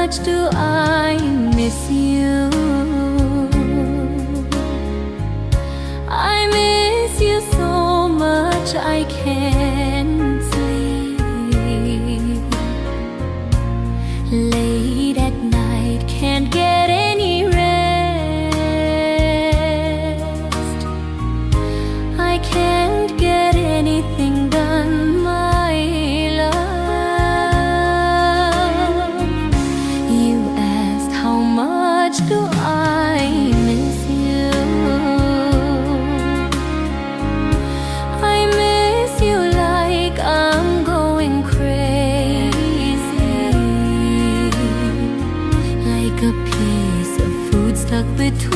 much do I miss you? I miss you so much I can't sleep. Late at night, can't get any rest. I can't get anything done, my love. You asked how much do I miss you? I miss you like I'm going crazy, like a piece of food stuck between